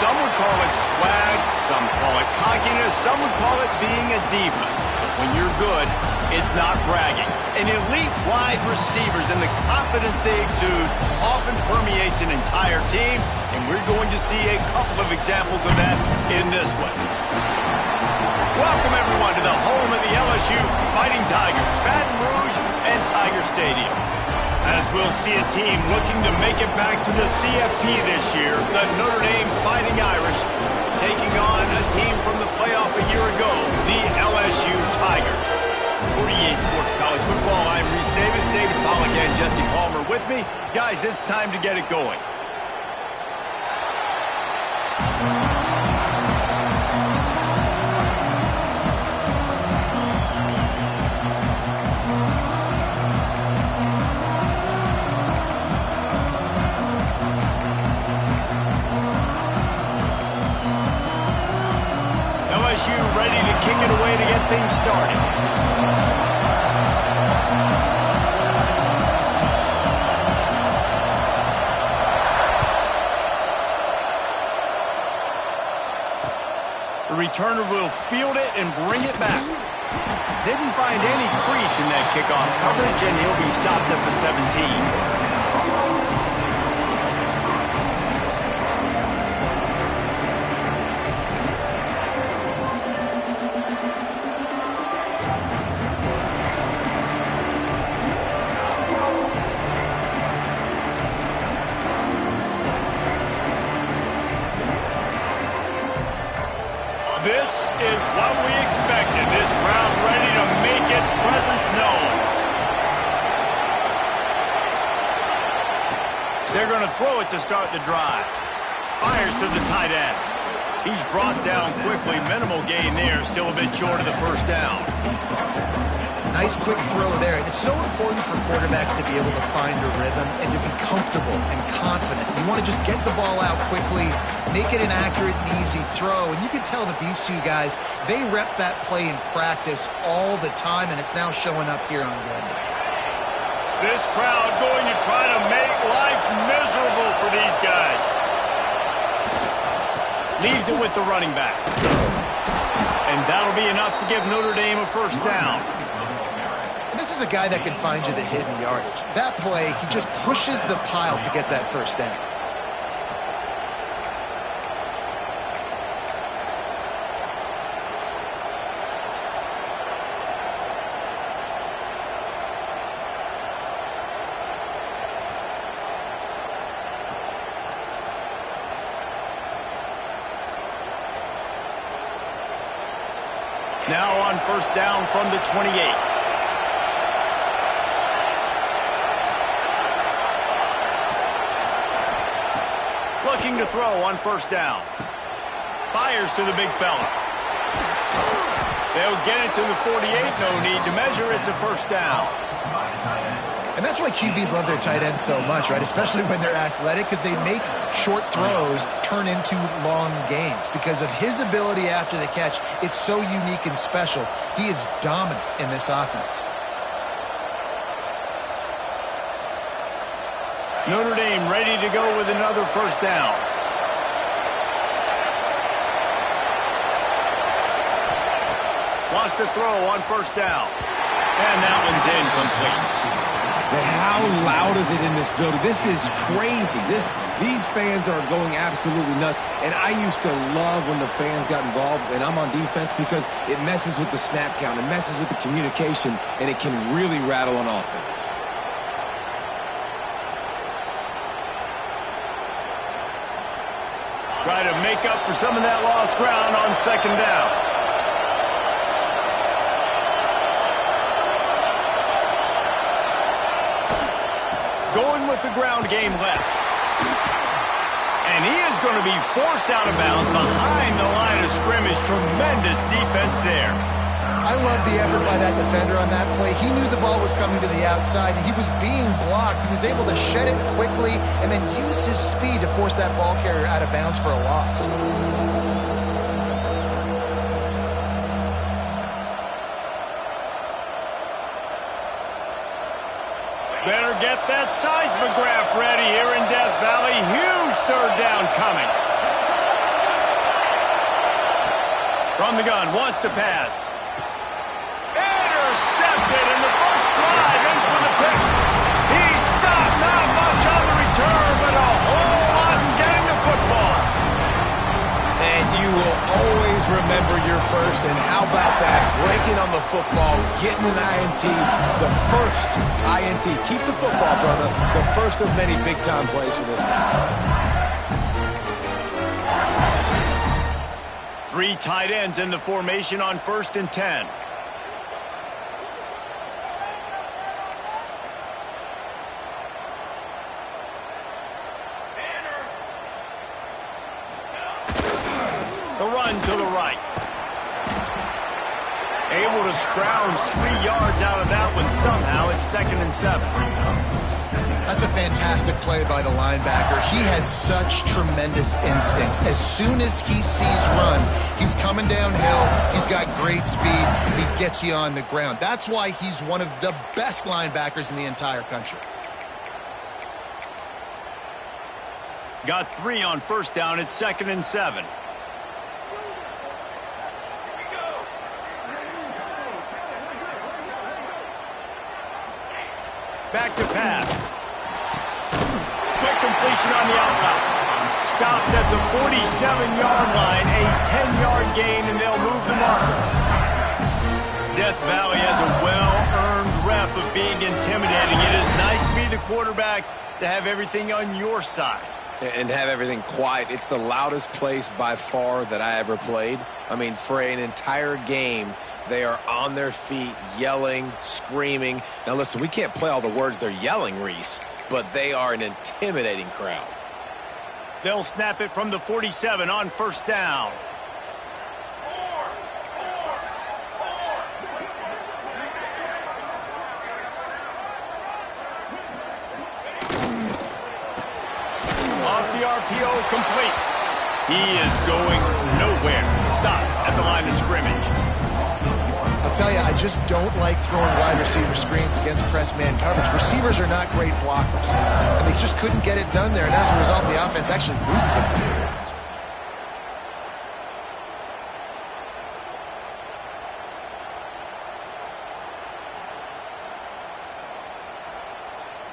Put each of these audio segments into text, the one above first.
Some would call it swag, some call it cockiness, some would call it being a diva. But when you're good, it's not bragging. An elite wide receivers and the confidence they exude often permeates an entire team, and we're going to see a couple of examples of that in this one. Welcome, everyone, to the home of the LSU Fighting Tigers, Baton Rouge and Tiger Stadium. As we'll see a team looking to make it back to the CFP this year, the Notre Dame Fighting Irish, taking on a team from the playoff a year ago, the LSU Tigers. For EA Sports College Football, I'm Reese Davis, David Pollack, and Jesse Palmer with me. Guys, it's time to get it going. LSU ready to kick it away to get things started. The returner will field it and bring it back. Didn't find any crease in that kickoff coverage, and he'll be stopped at the 17. This is what we expected. This crowd ready to make its presence known. They're going to throw it to start the drive. Fires to the tight end. He's brought down quickly. Minimal gain there. Still a bit short of the first down. Nice quick throw there. It's so important for quarterbacks to be able to find a rhythm and to be comfortable and confident. You want to just get the ball out quickly, make it an accurate and easy throw. And you can tell that these two guys, they rep that play in practice all the time, and it's now showing up here on game day. This crowd going to try to make life miserable for these guys. Leaves it with the running back. And that'll be enough to give Notre Dame a first down. This is a guy that can find you the hidden yardage. That play, he just pushes the pile to get that first down. Now on first down from the 28. Looking to throw on first down. Fires to the big fella. They'll get it to the 48. No need to measure. It's a first down. And that's why QBs love their tight ends so much, right? Especially when they're athletic, because they make short throws turn into long gains. Because of his ability after the catch, it's so unique and special. He is dominant in this offense. Notre Dame ready to go with another first down. Wants to throw on first down. And that one's incomplete. But how loud is it in this building? This is crazy. These fans are going absolutely nuts. And I used to love when the fans got involved, and I'm on defense, because it messes with the snap count. It messes with the communication, and it can really rattle an offense. Try to make up for some of that lost ground on second down. Going with the ground game left. And he is going to be forced out of bounds behind the line of scrimmage. Tremendous defense there. I love the effort by that defender on that play. He knew the ball was coming to the outside, and he was being blocked. He was able to shed it quickly and then use his speed to force that ball carrier out of bounds for a loss. Better get that seismograph ready here in Death Valley. Huge third down coming. From the gun, wants to pass. Intercepted, and the first drive ends with a pick. He stopped, not much on the return, but a whole lot in getting the football. And you will always remember your first, and how about that? Breaking on the football, getting an INT, the first INT. Keep the football, brother. The first of many big-time plays for this guy. 3 tight ends in the formation on 1st and 10. The run to the right. Able to scrounge 3 yards out of that one somehow. It's 2nd and 7. That's a fantastic play by the linebacker. He has such tremendous instincts. As soon as he sees run, he's coming downhill. He's got great speed. He gets you on the ground. That's why he's one of the best linebackers in the entire country. Got 3 on 1st down. It's 2nd and 7. Back to pass. Quick completion on the out route. Stopped at the 47-yard line, a 10-yard gain, and they'll move the markers. Death Valley has a well-earned rep of being intimidating. It is nice to be the quarterback, to have everything on your side. And have everything quiet. It's the loudest place by far that I ever played. I mean, for an entire game, they are on their feet, yelling, screaming. Now, listen, we can't play all the words they're yelling, Reese, but they are an intimidating crowd. They'll snap it from the 47 on 1st down. Off the RPO, complete. He is going nowhere. Stop at the line of scrimmage. I'll tell you, I just don't like throwing wide receiver screens against press man coverage. Receivers are not great blockers, and they just couldn't get it done there, and as a result, the offense actually loses a couple of yards.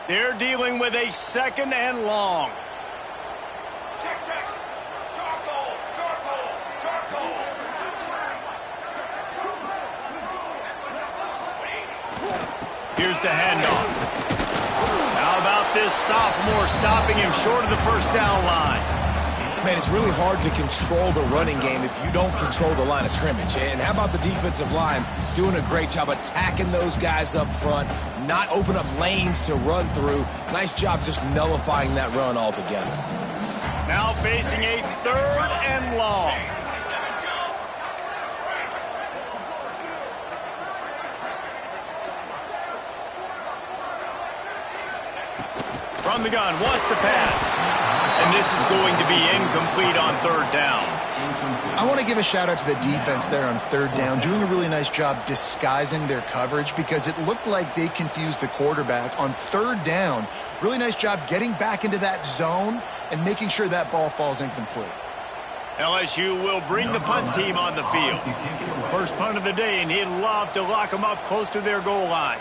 They're dealing with a 2nd and long. Here's the handoff. How about this sophomore stopping him short of the 1st down line? Man, it's really hard to control the running game if you don't control the line of scrimmage. And how about the defensive line doing a great job attacking those guys up front, not open up lanes to run through. Nice job just nullifying that run altogether. Now facing a 3rd and long. From the gun, wants to pass. And this is going to be incomplete on 3rd down. I want to give a shout out to the defense there on 3rd down, doing a really nice job disguising their coverage because it looked like they confused the quarterback on 3rd down. Really nice job getting back into that zone and making sure that ball falls incomplete. LSU will bring the punt team on the field. First punt of the day, and he'd love to lock them up close to their goal line.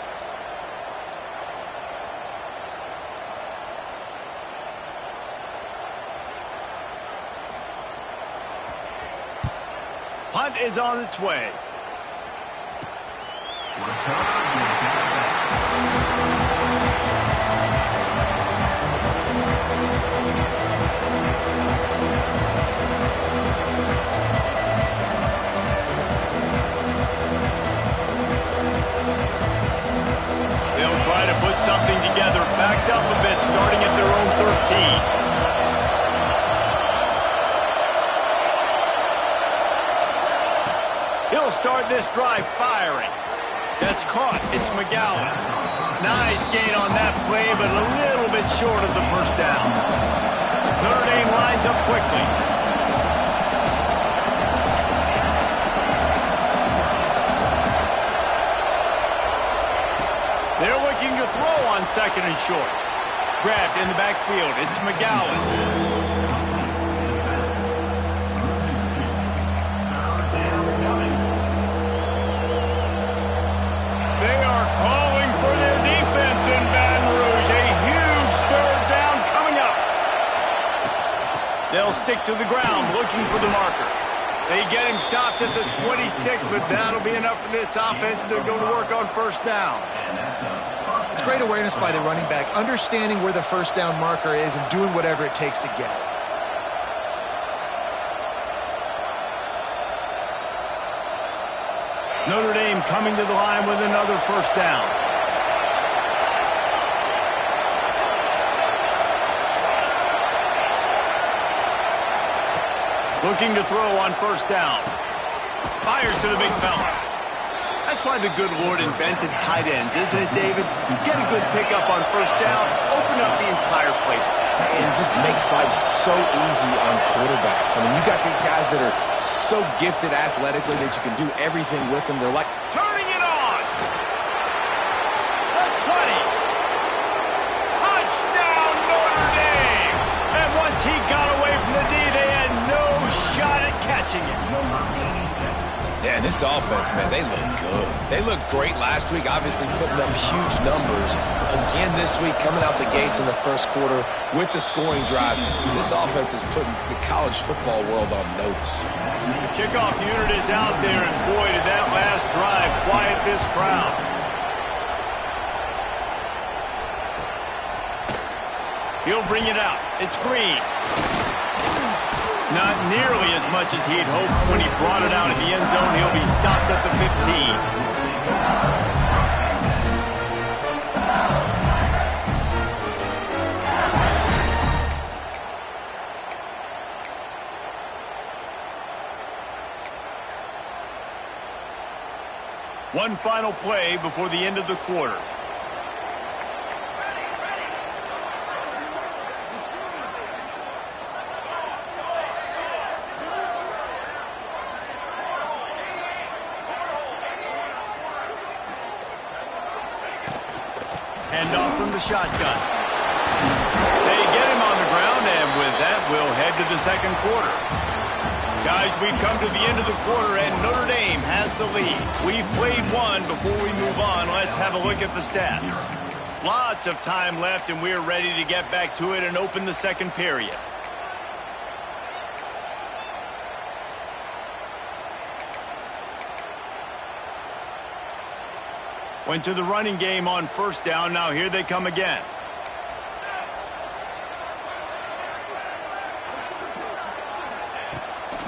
Punt is on its way. They'll try to put something together, backed up a bit, starting at their own 13. He'll start this drive firing. That's caught. It's McGowan. Nice gain on that play, but a little bit short of the 1st down. Notre Dame lines up quickly. They're looking to throw on 2nd and short. Grabbed in the backfield. It's McGowan. stick to the ground, looking for the marker. They get him stopped at the 26, but that'll be enough for this offense to go to work on first down. It's great awareness by the running back, understanding where the first down marker is and doing whatever it takes to get it. Notre Dame coming to the line with another first down. Looking to throw on first down. Fires to the big fella. That's why the good Lord invented tight ends, isn't it, David? Get a good pickup on first down, open up the entire playbook. And just makes life so easy on quarterbacks. I mean, you got these guys that are so gifted athletically that you can do everything with them. They're like turning it on. The 20. Touchdown, Notre Dame. And once he got away from the D, they had no shot at catching it. Yeah, this offense, man, they look good. They looked great last week, obviously putting up huge numbers. Again this week, coming out the gates in the first quarter with the scoring drive. This offense is putting the college football world on notice. The kickoff unit is out there, and boy, did that last drive quiet this crowd. He'll bring it out. It's Green. Not nearly as much as he'd hoped when he brought it out in the end zone. He'll be stopped at the 15. One final play before the end of the quarter. Handoff from the shotgun. They get him on the ground, and with that, we'll head to the second quarter. Guys, we've come to the end of the quarter, and Notre Dame has the lead. We've played one. Before we move on, let's have a look at the stats. Lots of time left, and we're ready to get back to it and open the second period. Went to the running game on first down. Now here they come again.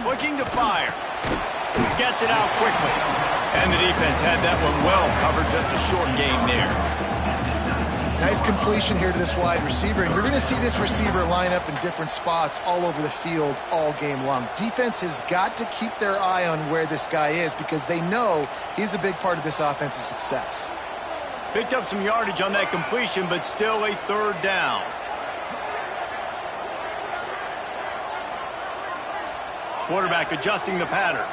Looking to fire. Gets it out quickly. And the defense had that one well covered. Just a short game there. Nice completion here to this wide receiver. And you're going to see this receiver line up in different spots all over the field all game long. Defense has got to keep their eye on where this guy is because they know he's a big part of this offense's success. Picked up some yardage on that completion, but still a third down. Quarterback adjusting the pattern.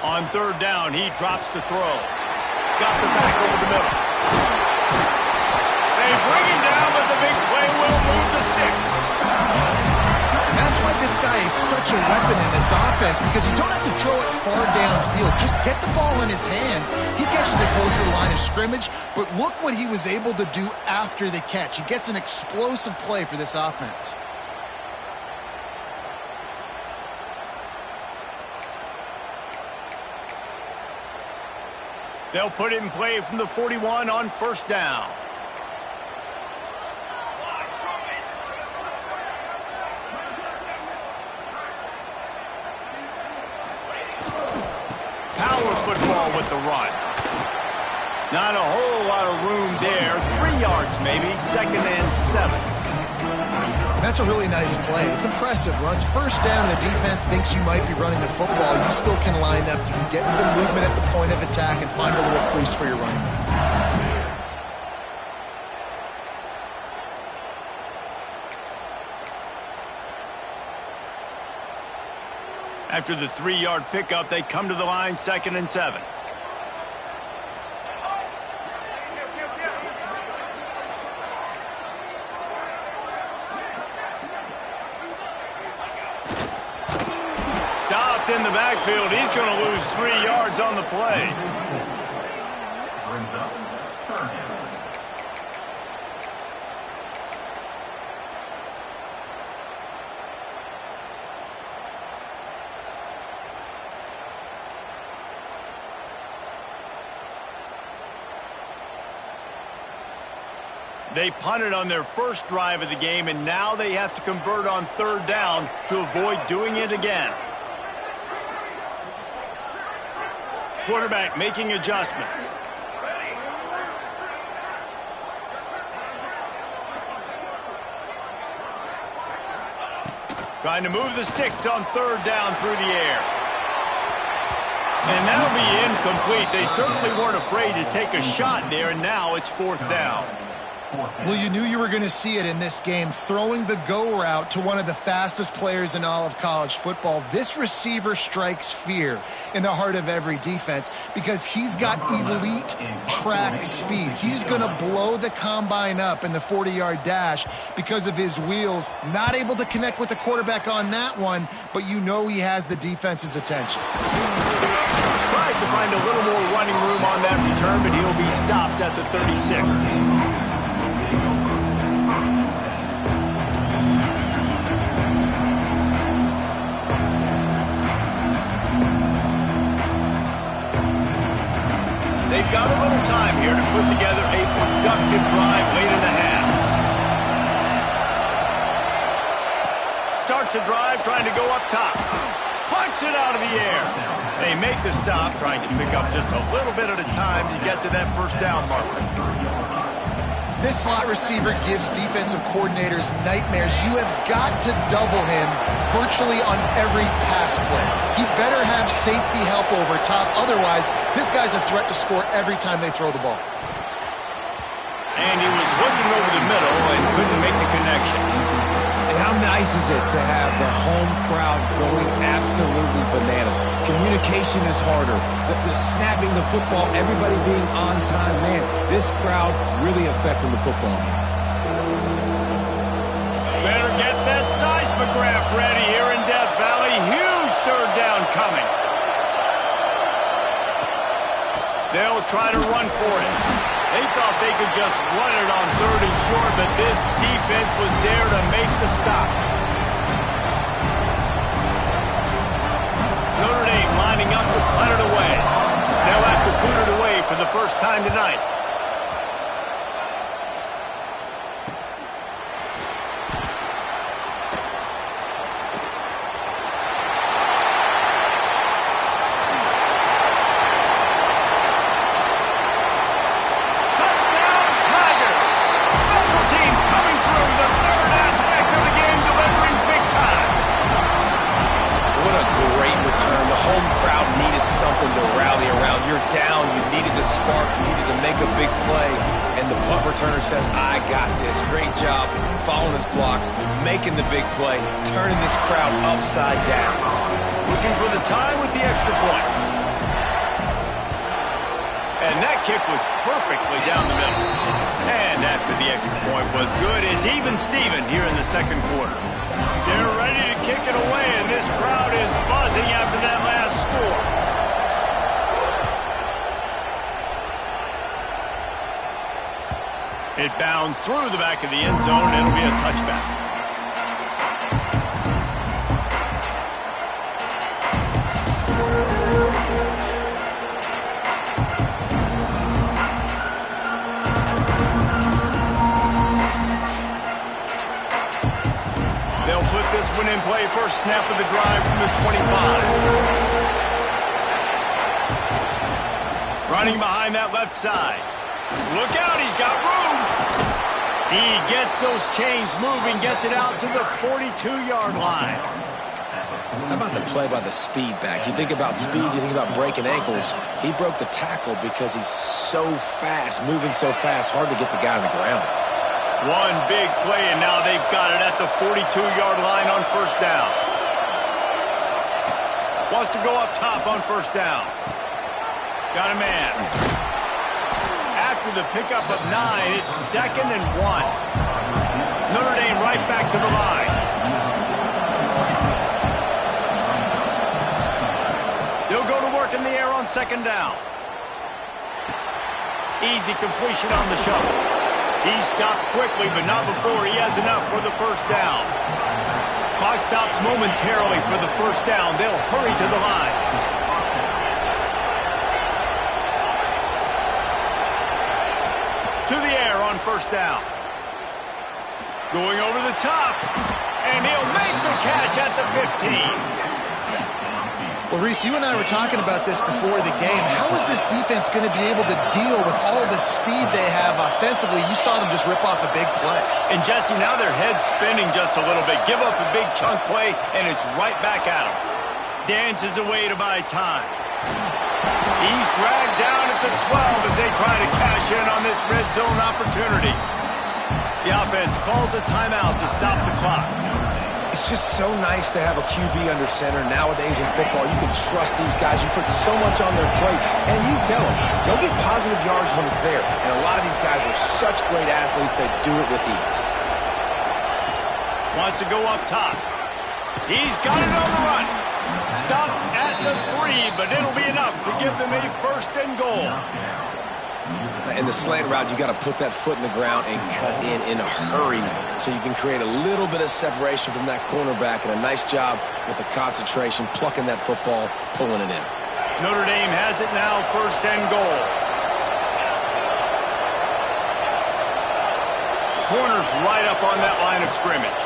On third down, he drops to throw. Got the back over the middle. They bring him down, but the big play will move the sticks. And that's why this guy is such a weapon in this offense, because you don't have to throw it far downfield. Just get the ball in his hands. He catches it close to the line of scrimmage, but look what he was able to do after the catch. He gets an explosive play for this offense. They'll put it in play from the 41 on first down. Power football with the run. Not a whole lot of room there. 3 yards maybe, second and 7. That's a really nice play. It's impressive. Runs first down, the defense thinks you might be running the football. You still can line up. You can get some movement at the point of attack and find a little crease for your running back. After the 3-yard pickup, they come to the line, second and 7. the backfield. He's going to lose 3 yards on the play. Brings up third down. They punted on their first drive of the game, and now they have to convert on third down to avoid doing it again. Quarterback making adjustments. Trying to move the sticks on third down through the air. And that'll be incomplete. They certainly weren't afraid to take a shot there, and now it's fourth down. Well, you knew you were going to see it in this game, throwing the go route to one of the fastest players in all of college football. This receiver strikes fear in the heart of every defense because he's got elite track speed. He's going to blow the combine up in the 40-yard dash because of his wheels. Not able to connect with the quarterback on that one, but you know he has the defense's attention. Tries to find a little more running room on that return, but he'll be stopped at the 36. They've got a little time here to put together a productive drive late in the half. Starts the drive trying to go up top. Punts it out of the air. They make the stop, trying to pick up just a little bit at a time to get to that first down marker. This slot receiver gives defensive coordinators nightmares. You have got to double him virtually on every pass play. He better have safety help over top. Otherwise, this guy's a threat to score every time they throw the ball. And he was looking over the middle and couldn't make the connection. And how nice is it to have the home crowd going absolutely bananas? Communication is harder. The snapping the football, everybody being on time. Man, this crowd really affecting the football game. Better get that seismograph ready here in Death Valley. Huge third down coming. They'll try to run for it. They thought they could just run it on third and short, but this defense was there to make the stop. Notre Dame lining up to punt it away. They'll have to put it away for the first time tonight. Says, I got this. Great job following his blocks, making the big play, turning this crowd upside down. Looking for the tie with the extra point. And that kick was perfectly down the middle. And after the extra point was good, it's even Steven here in the second quarter. They're ready to kick it away, and this crowd is buzzing after that last score. It bounds through the back of the end zone, and it'll be a touchback. They'll put this one in play. First snap of the drive from the 25. Running behind that left side. Look out, he's got room. He gets those chains moving, gets it out to the 42-yard line. How about the play by the speed back? You think about speed, you think about breaking ankles. He broke the tackle because he's so fast, moving so fast, hard to get the guy on the ground. One big play, and now they've got it at the 42-yard line on first down. Wants to go up top on first down. Got a man. After the pickup of 9, it's 2nd and 1. Notre Dame right back to the line. work in the air on second down. Easy completion on the shovel. He stopped quickly, but not before he has enough for the first down. Clock stops momentarily for the first down. They'll hurry to the line. To the air on first down. Going over the top. And he'll make the catch at the 15. Well, Reese, you and I were talking about this before the game. How is this defense going to be able to deal with all the speed they have offensively? You saw them just rip off a big play. And, Jesse, now their head's spinning just a little bit. Give up a big chunk play, and it's right back at them. Dances away to buy time. He's dragged down at the 12 as they try to cash in on this red zone opportunity. The offense calls a timeout to stop the clock. It's just so nice to have a QB under center. Nowadays in football, you can trust these guys. You put so much on their plate, and you tell them they'll get positive yards when it's there. And a lot of these guys are such great athletes that do it with ease. Wants to go up top. He's got it on the run. Stopped at the 3, but it'll be enough to give them a first and goal. In the slant route, you got to put that foot in the ground and cut in a hurry so you can create a little bit of separation from that cornerback, and a nice job with the concentration, plucking that football, pulling it in. Notre Dame has it now, first and goal. Corner's right up on that line of scrimmage.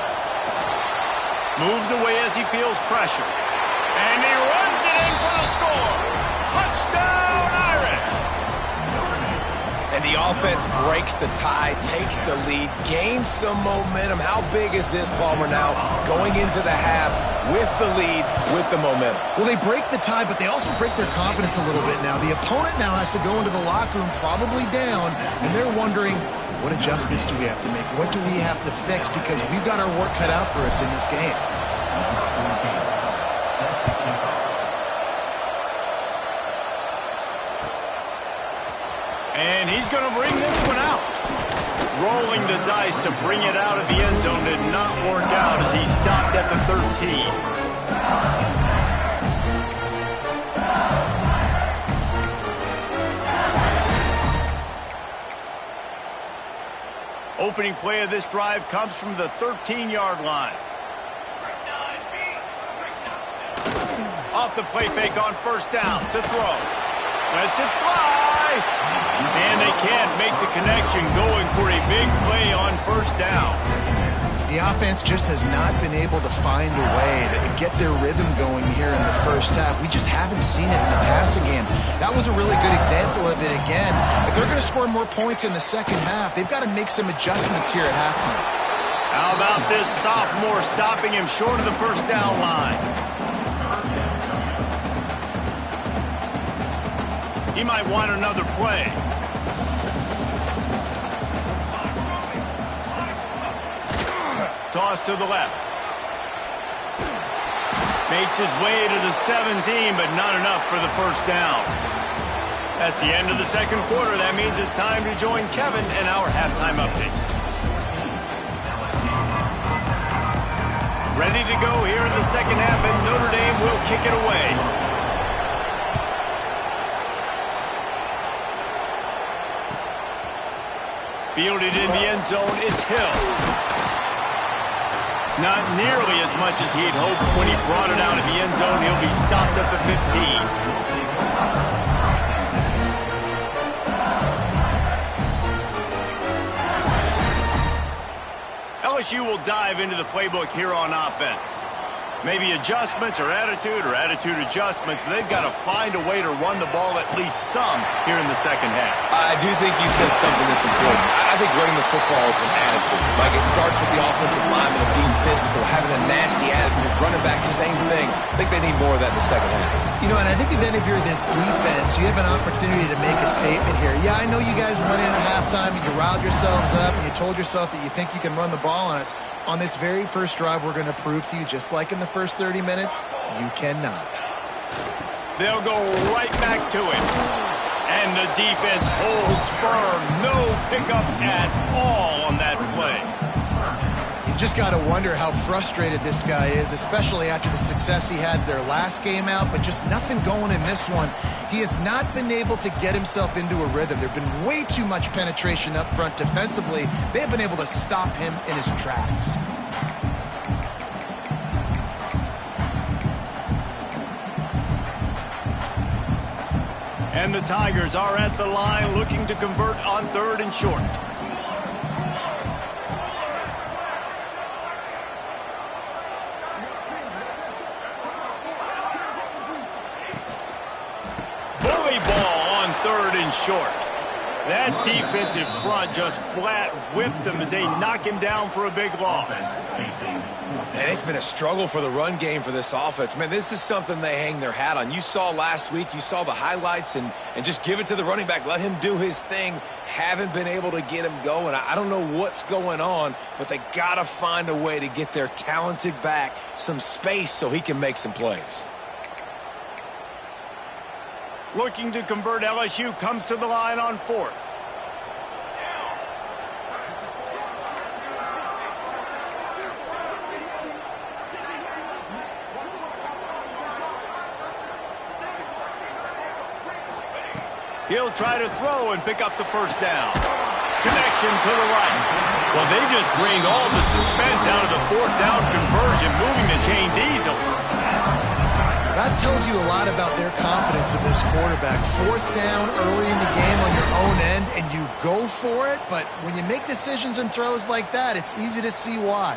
Moves away as he feels pressure. And he runs it in for the score. Touchdown, Irish! And the offense breaks the tie, takes the lead, gains some momentum. How big is this, Palmer, now? Going into the half with the lead, with the momentum. Well, they break the tie, but they also break their confidence a little bit now. The opponent now has to go into the locker room probably down, and they're wondering, what adjustments do we have to make? What do we have to fix? Because we've got our work cut out for us in this game. And he's going to bring this one out. Rolling the dice to bring it out of the end zone did not work out as he stopped at the 13. Opening play of this drive comes from the 13-yard line. Off the play fake on first down to throw. Lets it fly. And they can't make the connection, going for a big play on first down. The offense just has not been able to find a way to get their rhythm going here in the first half. We just haven't seen it in the passing game. That was a really good example of it again. If they're going to score more points in the second half, they've got to make some adjustments here at halftime. How about this sophomore stopping him short of the first down line? He might want another play. Toss to the left. Makes his way to the 17, but not enough for the first down. That's the end of the second quarter. That means it's time to join Kevin in our halftime update. Ready to go here in the second half, and Notre Dame will kick it away. Fielded in the end zone, it's Hill. Not nearly as much as he had hoped when he brought it out of the end zone. He'll be stopped at the 15. LSU will dive into the playbook here on offense. Maybe adjustments or attitude adjustments, but they've got to find a way to run the ball at least some here in the second half. I do think you said something that's important. I think running the football is an attitude. Like, it starts with the offensive lineman of being physical, having a nasty attitude. Running back, same thing. I think they need more of that in the second half. You know, and I think even if you're this defense, you have an opportunity to make a statement here. Yeah, I know you guys went in at halftime and you riled yourselves up and you told yourself that you think you can run the ball on us. On this very first drive, we're going to prove to you, just like in the first 30 minutes, you cannot. They'll go right back to it. And the defense holds firm. No pickup at all on that play. You just got to wonder how frustrated this guy is, especially after the success he had their last game out, but just nothing going in this one. He has not been able to get himself into a rhythm. There's been way too much penetration up front defensively. They have been able to stop him in his tracks. And the Tigers are at the line looking to convert on 3rd and short. Bully ball on 3rd and short. That defensive front just flat whipped them as they knock him down for a big loss. And it's been a struggle for the run game for this offense. Man, this is something they hang their hat on. You saw last week, you saw the highlights, and just give it to the running back. Let him do his thing. Haven't been able to get him going. I don't know what's going on, but they got to find a way to get their talented back some space so he can make some plays. Looking to convert, LSU comes to the line on 4th. He'll try to throw and pick up the first down. Connection to the right. Well, they just drained all the suspense out of the 4th down conversion, moving the chains easily. That tells you a lot about their confidence in this quarterback. 4th down early in the game on your own end, and you go for it, but when you make decisions and throws like that, it's easy to see why.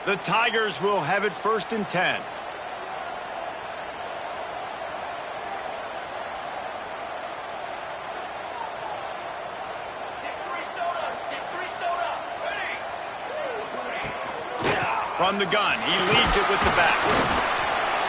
The Tigers will have it 1st and 10. From the gun, he leads it with the back.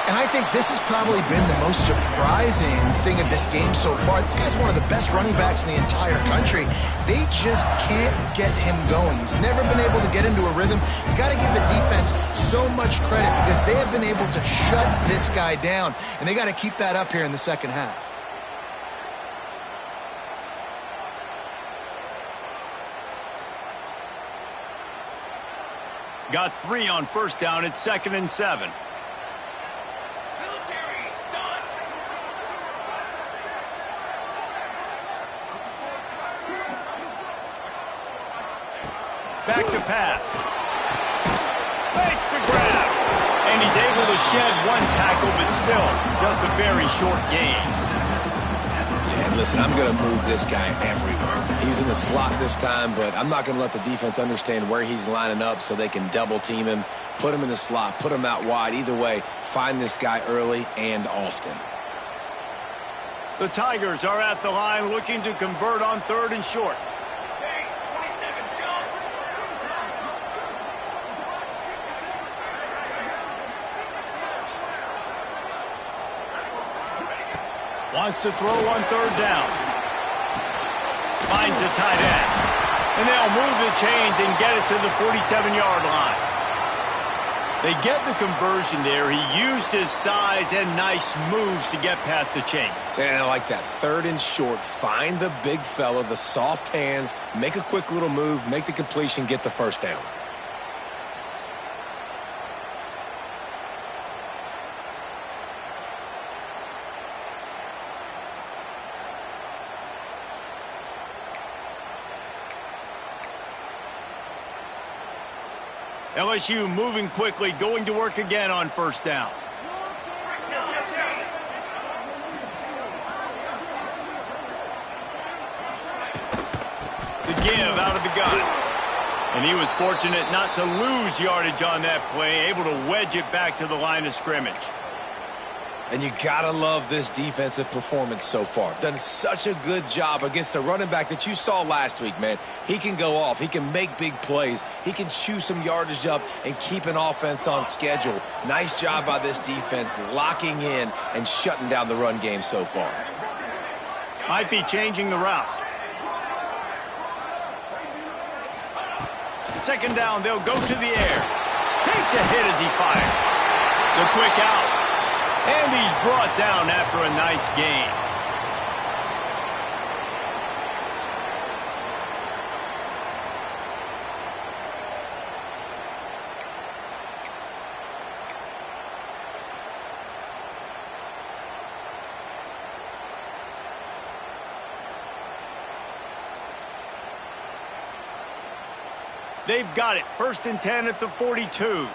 And I think this has probably been the most surprising thing of this game so far. This guy's one of the best running backs in the entire country. They just can't get him going. He's never been able to get into a rhythm. You got to give the defense so much credit because they have been able to shut this guy down, and they got to keep that up here in the second half. Got 3 on 1st down. It's 2nd and 7. Back to pass. Makes the grab. And he's able to shed 1 tackle, but still just a very short gain. And listen, I'm going to move this guy everywhere. He was in the slot this time, but I'm not going to let the defense understand where he's lining up so they can double team him, put him in the slot, put him out wide. Either way, find this guy early and often. The Tigers are at the line looking to convert on 3rd and short. Wants to throw on 3rd down. Finds the tight end. And they'll move the chains and get it to the 47-yard line. They get the conversion there. He used his size and nice moves to get past the chains. And I like that. 3rd and short. Find the big fella, the soft hands, make a quick little move, make the completion, get the 1st down. LSU moving quickly, going to work again on 1st down. The give out of the gun. And he was fortunate not to lose yardage on that play, able to wedge it back to the line of scrimmage. And you gotta love this defensive performance so far. Done such a good job against a running back that you saw last week, man. He can go off. He can make big plays. He can chew some yardage up and keep an offense on schedule. Nice job by this defense locking in and shutting down the run game so far. Might be changing the route. 2nd down, they'll go to the air. Takes a hit as he fires. The quick out. And he's brought down after a nice gain. They've got it. 1st and 10 at the 42.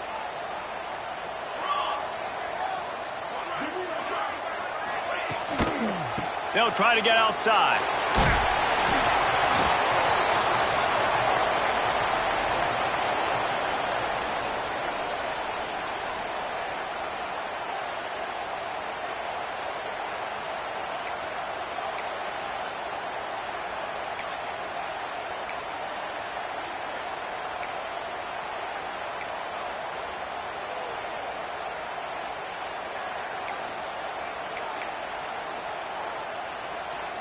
They'll try to get outside.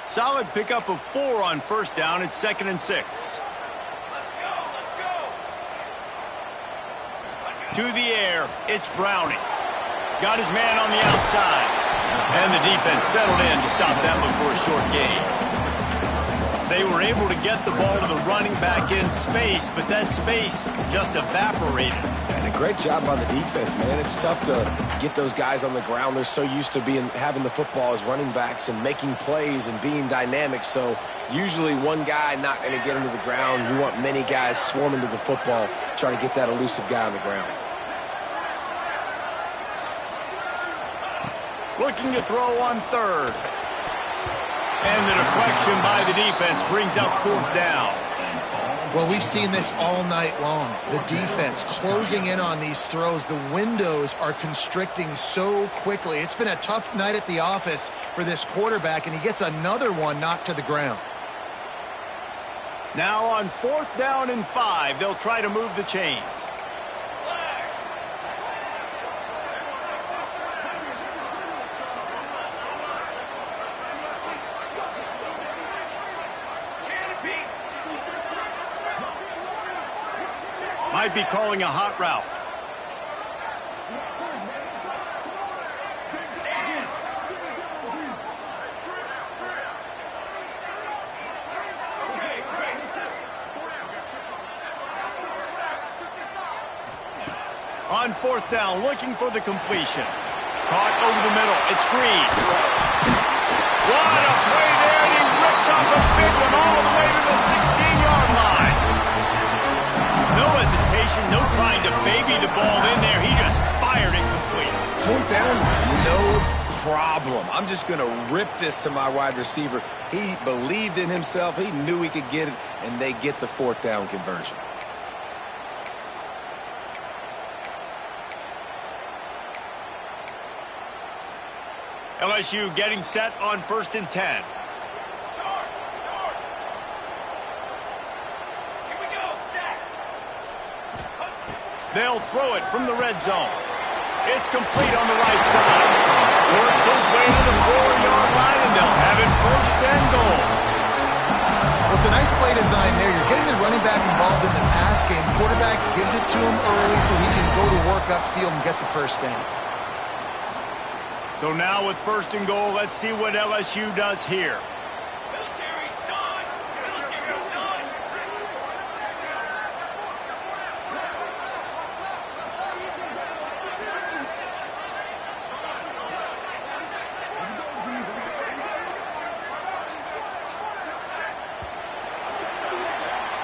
Solid pickup of 4 on 1st down. It's 2nd and 6. To the air, it's Browning. Got his man on the outside. And the defense settled in to stop that one for a short gain. They were able to get the ball to the running back in space, but that space just evaporated. And a great job by the defense, man. It's tough to get those guys on the ground. They're so used to having the football as running backs and making plays and being dynamic. So usually one guy not going to get into the ground. You want many guys swarming to the football, trying to get that elusive guy on the ground. Looking to throw on 3rd. And the deflection by the defense brings up 4th down. Well, we've seen this all night long. The defense closing in on these throws. The windows are constricting so quickly. It's been a tough night at the office for this quarterback, and he gets another one knocked to the ground. Now on 4th down and 5, they'll try to move the chains. Might be calling a hot route. On 4th down, looking for the completion. Caught over the middle. It's Green. What a play there, and he rips off a big one all the way to the 16-yard line. No hesitation, no trying to baby the ball in there. He just fired it complete. 4th down, no problem. I'm just going to rip this to my wide receiver. He believed in himself. He knew he could get it, and they get the 4th down conversion. LSU getting set on 1st and 10. They'll throw it from the red zone. It's complete on the right side. Works his way to the 4-yard line, and they'll have it 1st and goal. Well, it's a nice play design there. You're getting the running back involved in the pass game. Quarterback gives it to him early so he can go to work upfield and get the 1st down. So now with 1st and goal, let's see what LSU does here.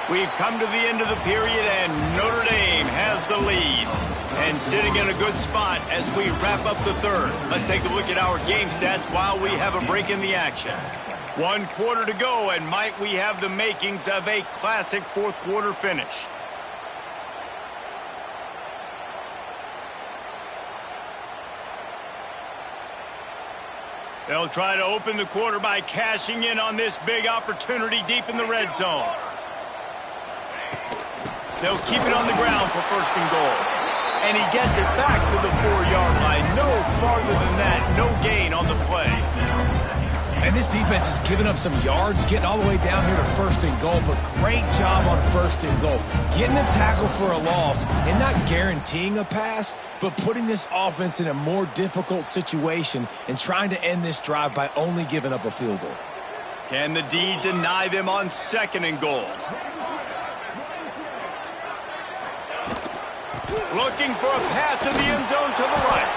We've come to the end of the period, and Notre Dame has the lead. And sitting in a good spot as we wrap up the 3rd. Let's take a look at our game stats while we have a break in the action. 1 quarter to go, and might we have the makings of a classic 4th quarter finish. They'll try to open the quarter by cashing in on this big opportunity deep in the red zone. They'll keep it on the ground for 1st and goal. And he gets it back to the 4-yard line. No farther than that. No gain on the play. And this defense has given up some yards, getting all the way down here to 1st and goal, but great job on 1st and goal. Getting the tackle for a loss and not guaranteeing a pass, but putting this offense in a more difficult situation and trying to end this drive by only giving up a field goal. Can the D deny them on 2nd and goal? Looking for a path to the end zone to the right.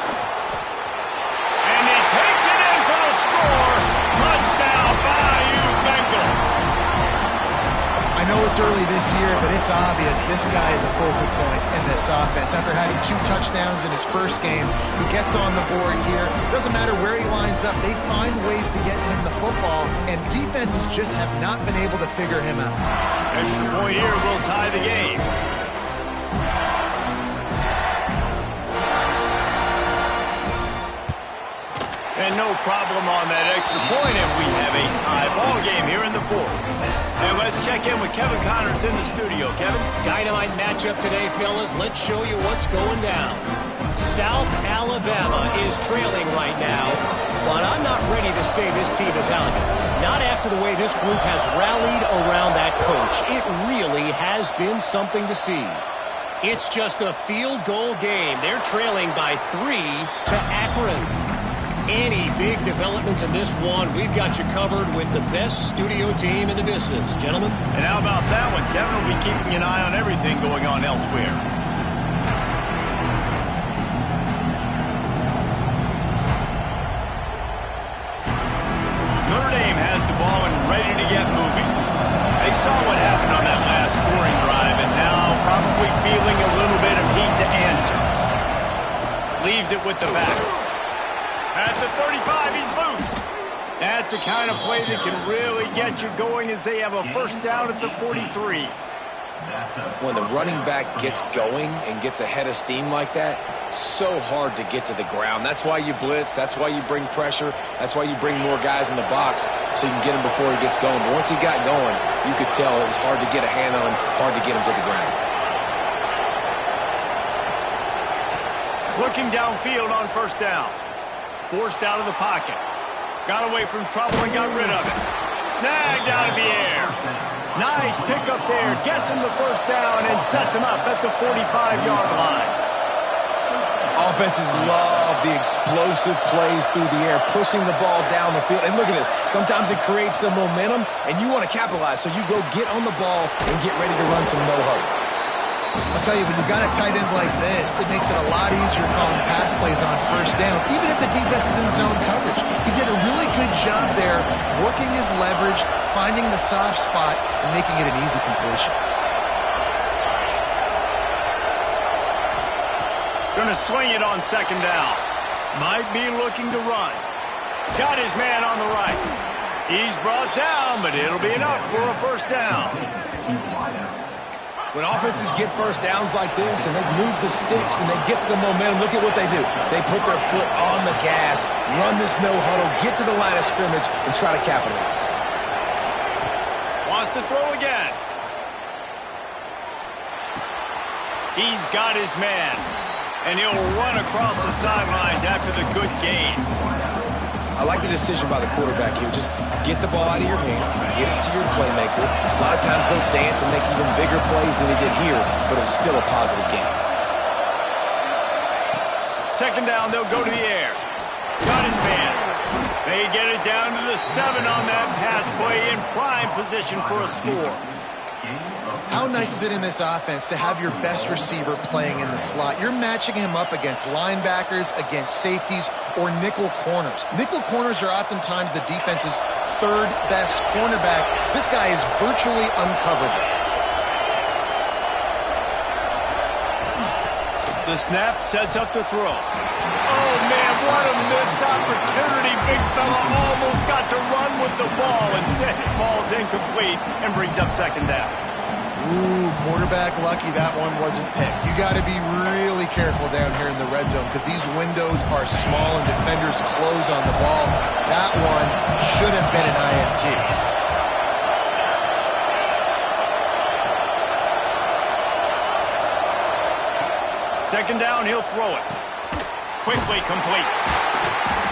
And he takes it in for the score. Touchdown, Bayou Bengals. I know it's early this year, but it's obvious this guy is a focal point in this offense. After having 2 touchdowns in his first game, he gets on the board here. Doesn't matter where he lines up, they find ways to get him the football, and defenses just have not been able to figure him out. Extra point here will tie the game. And no problem on that extra point, and we have a tie ball game here in the 4th. And let's check in with Kevin Connors in the studio. Kevin? Dynamite matchup today, fellas. Let's show you what's going down. South Alabama is trailing right now, but I'm not ready to say this team is out of it. Not after the way this group has rallied around that coach. It really has been something to see. It's just a field goal game. They're trailing by 3 to Akron. Any big developments in this one, we've got you covered with the best studio team in the business, gentlemen. And how about that one? Kevin will be keeping an eye on everything going on elsewhere. Notre Dame has the ball and ready to get moving. They saw what happened on that last scoring drive, and now probably feeling a little bit of heat to answer. Leaves it with the back. At the 35, he's loose. That's the kind of play that can really get you going as they have a first down at the 43. When the running back gets going and gets ahead of steam like that, so hard to get to the ground. That's why you blitz. That's why you bring pressure. That's why you bring more guys in the box so you can get him before he gets going. But once he got going, you could tell it was hard to get a hand on him, hard to get him to the ground. Looking downfield on first down. Forced out of the pocket. Got away from trouble and got rid of it. Snagged out of the air. Nice pickup there. Gets him the first down and sets him up at the 45-yard line. Offenses love the explosive plays through the air, pushing the ball down the field. And look at this. Sometimes it creates some momentum, and you want to capitalize. So you go get on the ball and get ready to run some no-huddle. I'll tell you, when you've got a tight end like this, it makes it a lot easier calling pass plays on first down, even if the defense is in zone coverage. He did a really good job there, working his leverage, finding the soft spot, and making it an easy completion. Gonna swing it on second down. Might be looking to run. Got his man on the right. He's brought down, but it'll be enough for a first down. When offenses get first downs like this and they move the sticks and they get some momentum, look at what they do. They put their foot on the gas, run this no-huddle, get to the line of scrimmage, and try to capitalize. Wants to throw again. He's got his man, and he'll run across the sidelines after the good gain. I like the decision by the quarterback here. Just get the ball out of your hands, get it to your playmaker. A lot of times they'll dance and make even bigger plays than he did here, but it was still a positive game. Second down, they'll go to the air. Got his man. They get it down to the 7 on that pass play in prime position for a score. How nice is it in this offense to have your best receiver playing in the slot? You're matching him up against linebackers, against safeties, or nickel corners. Nickel corners are oftentimes the defense's third best cornerback. This guy is virtually uncoverable. The snap sets up the throw. Oh, man, what a missed opportunity. Big fella almost got to run with the ball. Instead, it falls incomplete and brings up second down. Ooh, quarterback lucky that one wasn't picked. You got to be really careful down here in the red zone because these windows are small and defenders close on the ball. That one should have been an INT. Second down, he'll throw it. Quickly complete.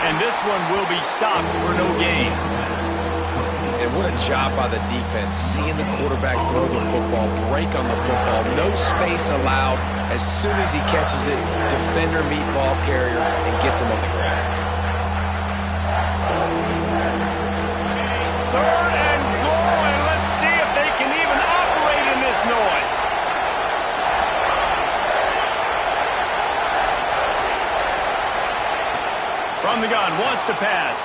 And this one will be stopped for no gain. And what a job by the defense, seeing the quarterback throw the football, break on the football, no space allowed. As soon as he catches it, defender meet ball carrier and gets him on the ground. Third and goal, and let's see if they can even operate in this noise. From the gun, wants to pass.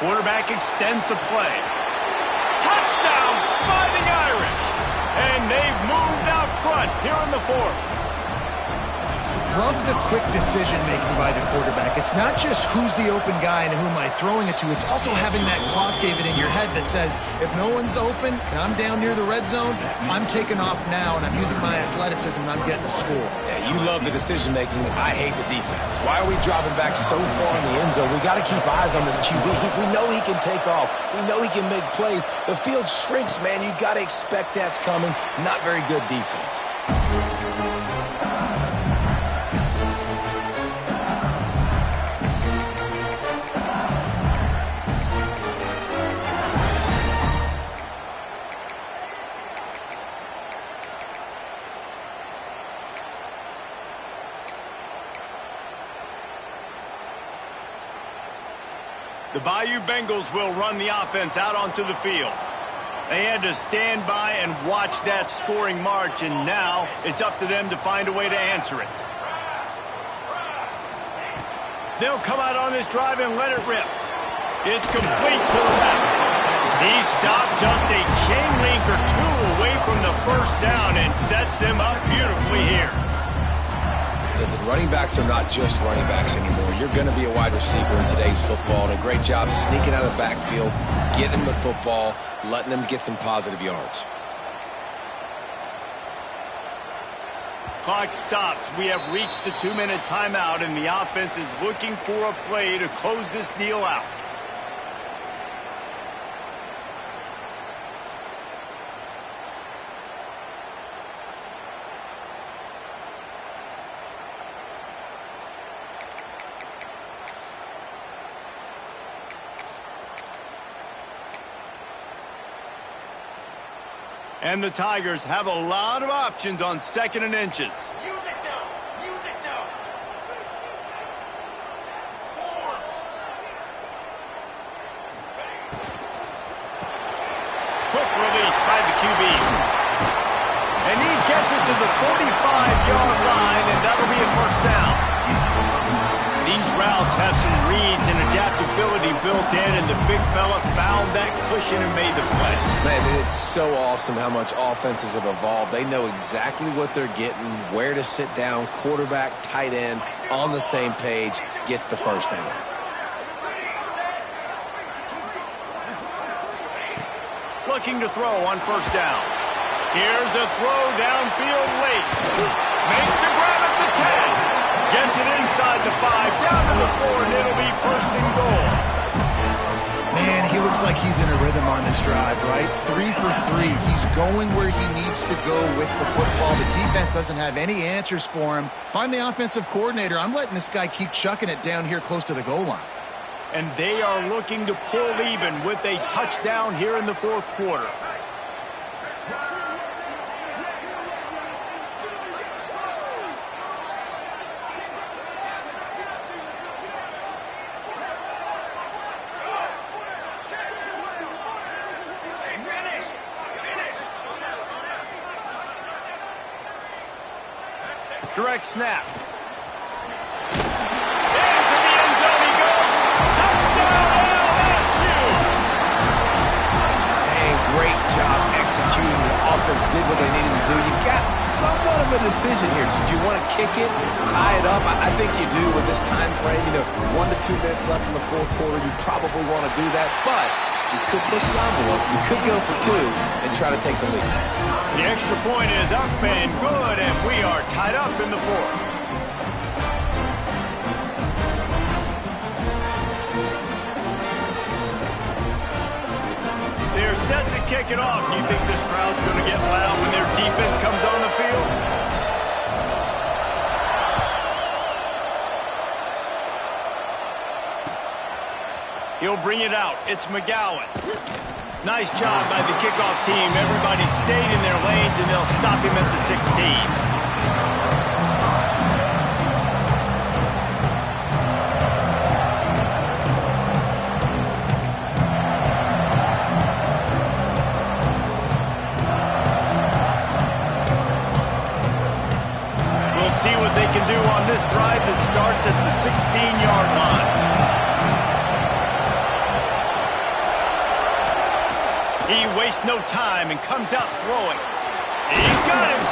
Quarterback extends the play. Touchdown, Fighting Irish. And they've moved out front here in the fourth. Love the quick decision-making by the quarterback. It's not just who's the open guy and who am I throwing it to. It's also having that clock, David, in your head that says, if no one's open and I'm down near the red zone, I'm taking off now and I'm using my athleticism and I'm getting a score. Yeah, you love the decision-making. I hate the defense. Why are we dropping back so far in the end zone? We got to keep eyes on this QB. We know he can take off. We know he can make plays. The field shrinks, man. You got to expect that's coming. Not very good defense. The Bayou Bengals will run the offense out onto the field. They had to stand by and watch that scoring march, and now it's up to them to find a way to answer it. They'll come out on this drive and let it rip. It's complete to the left. He stopped just a chain link or two away from the first down and sets them up beautifully here. Listen, running backs are not just running backs anymore. You're going to be a wide receiver in today's football, and a great job sneaking out of the backfield, getting them the football, letting them get some positive yards. Clock stops. We have reached the 2-minute timeout, and the offense is looking for a play to close this deal out. And the Tigers have a lot of options on 2nd and inches. Music now! Music now! Quick release by the QB. And he gets it to the 45-yard line, and that'll be a first down. These routes have some reads and adaptability built in, and the big fella found that cushion and made the play. Man, it's so awesome how much offenses have evolved. They know exactly what they're getting, where to sit down, quarterback, tight end, on the same page, gets the first down. Looking to throw on first down. Here's a throw downfield late. Makes the grab at the 10. Gets it inside the 5, down to the 4, and it'll be first and goal. Man, he looks like he's in a rhythm on this drive, right? 3 for 3. He's going where he needs to go with the football. The defense doesn't have any answers for him. Find the offensive coordinator. I'm letting this guy keep chucking it down here close to the goal line. And they are looking to pull even with a touchdown here in the fourth quarter. Direct snap. Into the end zone he goes. Touchdown, LSU! Hey, great job executing. The offense did what they needed to do. You got somewhat of a decision here. Do you want to kick it, tie it up? I think you do with this time frame. 1 to 2 minutes left in the fourth quarter. You probably want to do that, but you could push the envelope. You could go for 2 and try to take the lead. The extra point is up and good, and we are tied up in the fourth. They're set to kick it off. Do you think this crowd's going to get loud when their defense comes on the field? He'll bring it out. It's McGowan. Nice job by the kickoff team. Everybody stayed in their lanes, and they'll stop him at the 16. We'll see what they can do on this drive that starts at the 16-yard line. He wastes no time and comes out throwing. He's got him.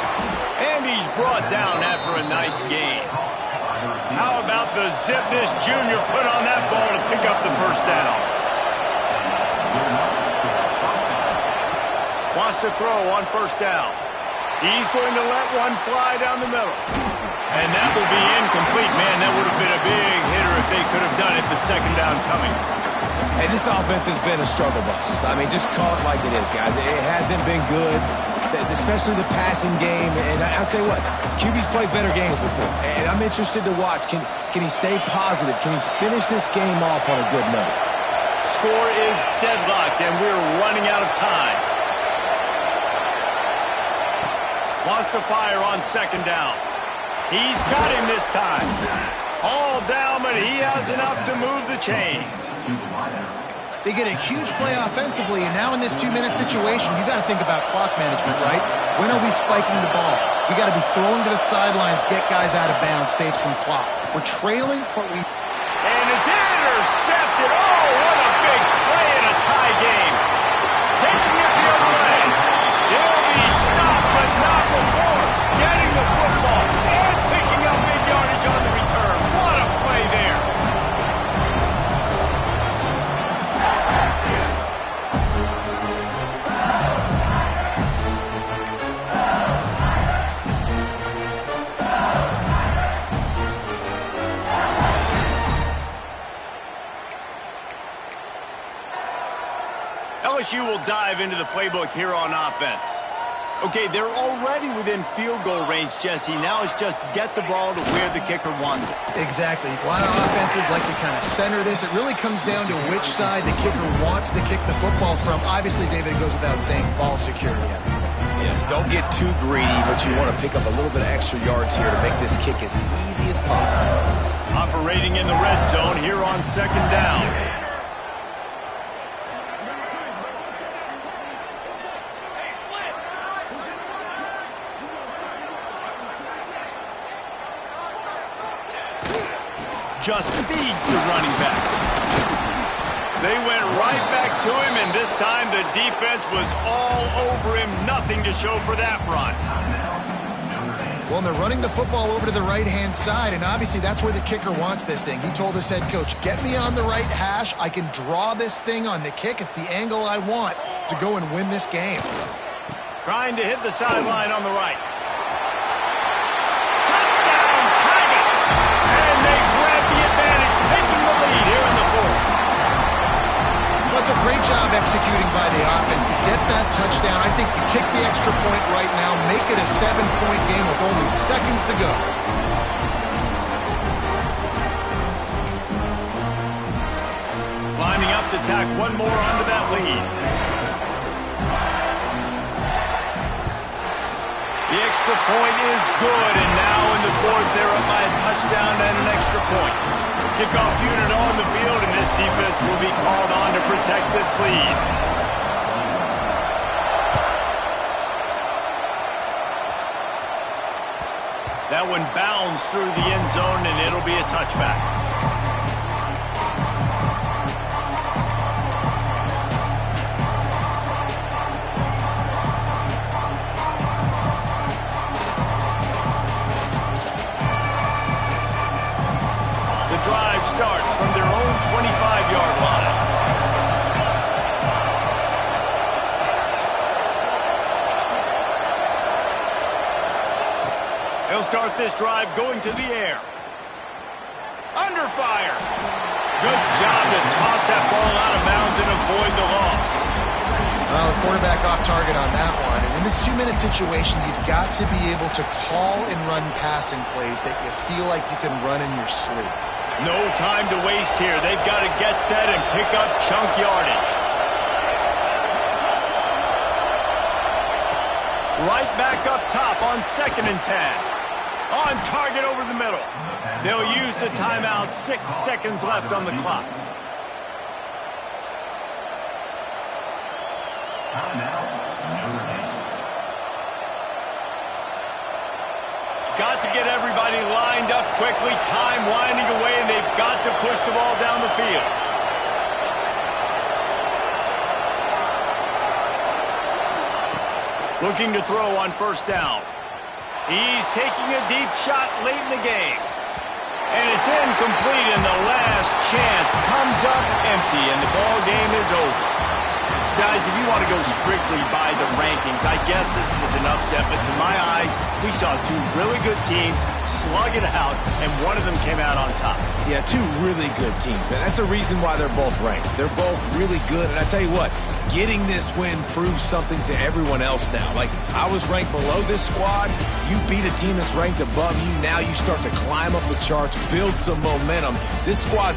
And he's brought down after a nice gain. How about the zip this junior put on that ball to pick up the first down? Wants to throw on first down. He's going to let one fly down the middle. And that will be incomplete. Man, that would have been a big hitter if they could have done it, but second down coming. Hey, this offense has been a struggle bus. I mean, just call it like it is, guys. It hasn't been good, especially the passing game. And I'll tell you what, QB's played better games before. And I'm interested to watch. Can he stay positive? Can he finish this game off on a good note? Score is deadlocked, and we're running out of time. Wants to fire on second down. He's got him this time. All down, but he has enough to move the chains. They get a huge play offensively, and now in this 2-minute situation, you got to think about clock management, right? When are we spiking the ball? We got to be throwing to the sidelines, get guys out of bounds, save some clock. We're trailing, but we... And it's intercepted. Oh, what a big play in a tie game. Taking it the other way. He'll be stopped, but not before getting the football and picking up big yardage on the return. What a play there. LSU will dive into the playbook here on offense. Okay, they're already within field goal range, Jesse. Now it's just get the ball to where the kicker wants it. Exactly. A lot of offenses like to kind of center this. It really comes down to which side the kicker wants to kick the football from. Obviously, David, it goes without saying, ball security. Yeah, don't get too greedy, but you want to pick up a little bit of extra yards here to make this kick as easy as possible. Operating in the red zone here on second down. Just feeds the running back. They went right back to him, and this time the defense was all over him. Nothing to show for that run. Well, and they're running the football over to the right-hand side, and obviously that's where the kicker wants this thing. He told his head coach, get me on the right hash. I can draw this thing on the kick. It's the angle I want to go and win this game. Trying to hit the sideline on the right. Well, it's a great job executing by the offense to get that touchdown. I think you kick the extra point right now, make it a 7-point game with only seconds to go. Lining up to tack one more onto that lead. The extra point is good, and now in the fourth, they're up by a touchdown and an extra point. Kickoff unit on the field, and this defense will be called on to protect this lead. That one bounds through the end zone, and it'll be a touchback. Drive starts from their own 25-yard line. They'll start this drive going to the air. Under fire. Good job to toss that ball out of bounds and avoid the loss. Well, the quarterback off target on that one. And in this 2-minute situation, you've got to be able to call and run passing plays that you feel like you can run in your sleep. No time to waste here. They've got to get set and pick up chunk yardage. Right back up top on 2nd and 10. On target over the middle. They'll use the timeout. 6 seconds left on the clock. Got to get everybody lined up quickly. Time winding away, and they've got to push the ball down the field. Looking to throw on first down. He's taking a deep shot late in the game. And it's incomplete, and the last chance comes up empty, and the ball game is over. Guys, if you want to go strictly by the rankings, I guess this was an upset, but to my eyes, we saw two really good teams slug it out, and one of them came out on top. Yeah, two really good teams. That's a reason why they're both ranked. They're both really good, and I tell you what, getting this win proves something to everyone else now. Like, I was ranked below this squad. You beat a team that's ranked above you. Now you start to climb up the charts, build some momentum. This squad